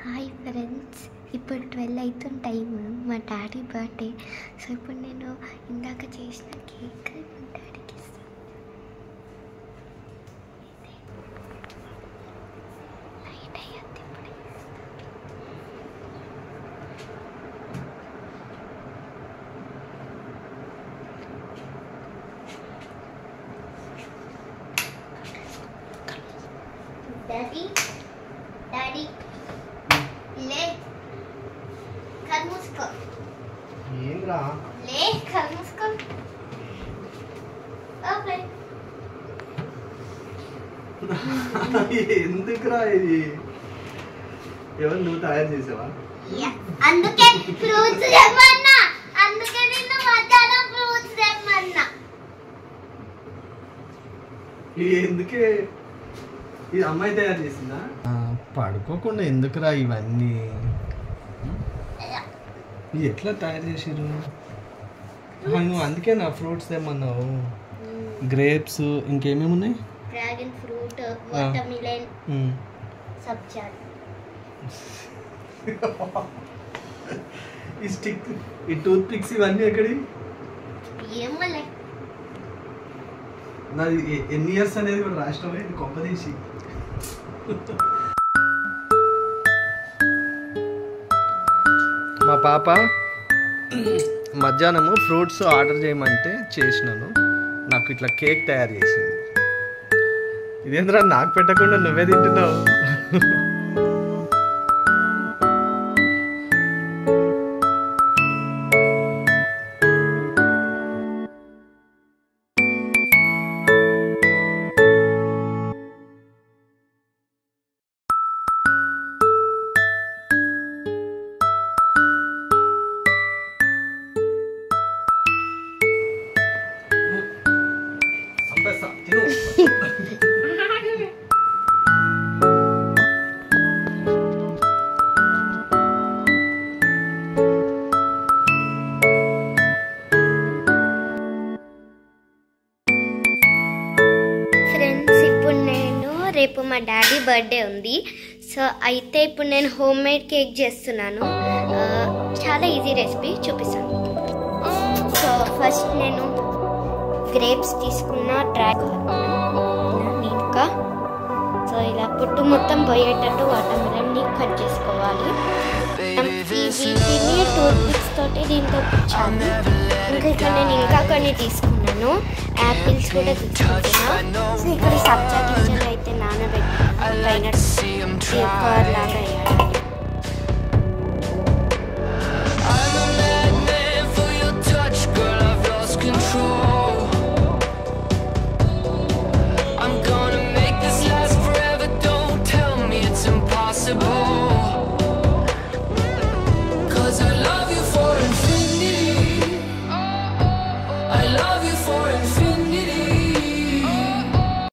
Hi friends, ఇప్పుడు 12 అవుతుంది time. మా డాడీ బర్త్డే. సో ఇప్పుడు నేను ఇందాక చేసిన కేక్ మా డాడీకి ఇస్తాను. నైట్ అయ్యింది ఇప్పుడు. డాడీ డాడీ ले कल मुझको ఏంద్రా ले कल मुझको ओके ఎందుకురా ఇది ఎవరు నువ్వు తయారు చేసావా? యా అందుకే ఫ్రూట్స్ తెమ్మన్నా, అందుకే నిన్న మధ్యాహ్నం ఫ్రూట్స్ తెమ్మన్నా. ఎందుకే ఇది అమ్మాయి తయారు చేసిందా? పడుకోకుండా ఎందుకురా ఇవన్నీ? ఇది ఎట్లా తయారు చేసిరు? నువ్వు అందుకే నా ఫ్రూట్స్ ఏమన్నావు? గ్రేప్స్ ఇంకేమేమి ఉన్నాయి? డ్రాగన్ ఫ్రూట్, వాటర్ మిలన్, సబ్జా. ఈ స్టిక్, ఈ టూత్ పిక్స్ ఇవన్నీ ఎక్కడి? ఏమలే నాది ఎన్ని ఇయర్స్ అనేది కూడా రాష్ట్రమే ఇది కొంపదీసి. మా పాప మధ్యాహ్నము ఫ్రూట్స్ ఆర్డర్ చేయమంటే చేసినాను. నాకు ఇట్లా కేక్ తయారు చేసింది. ఇదేంద్రా నాకు పెట్టకుండా నువ్వే తింటున్నావు? రేపు మా డాడీ బర్త్డే ఉంది. సో అయితే ఇప్పుడు నేను హోమ్ మేడ్ కేక్ చేస్తున్నాను. చాలా ఈజీ రెసిపీ చూపిస్తాను. సో ఫస్ట్ నేను గ్రేప్స్ తీసుకున్న నీట్గా. సో ఇలా పుట్టు మొత్తం పోయేటట్టు వాటర్ మిలన్ని కట్ చేసుకోవాలి. వీటిని టూత్ పిక్స్ తోటి దీంతో పుచ్చాను. ఇంకా ఇక్కడ నేను ఇంకా కొన్ని తీసుకున్నాను. యాపిల్స్ కూడా తీసుకుంటున్నా. సో ఇక్కడ సబ్జా గింజలు అయితే నానబెట్టి పైన లాగా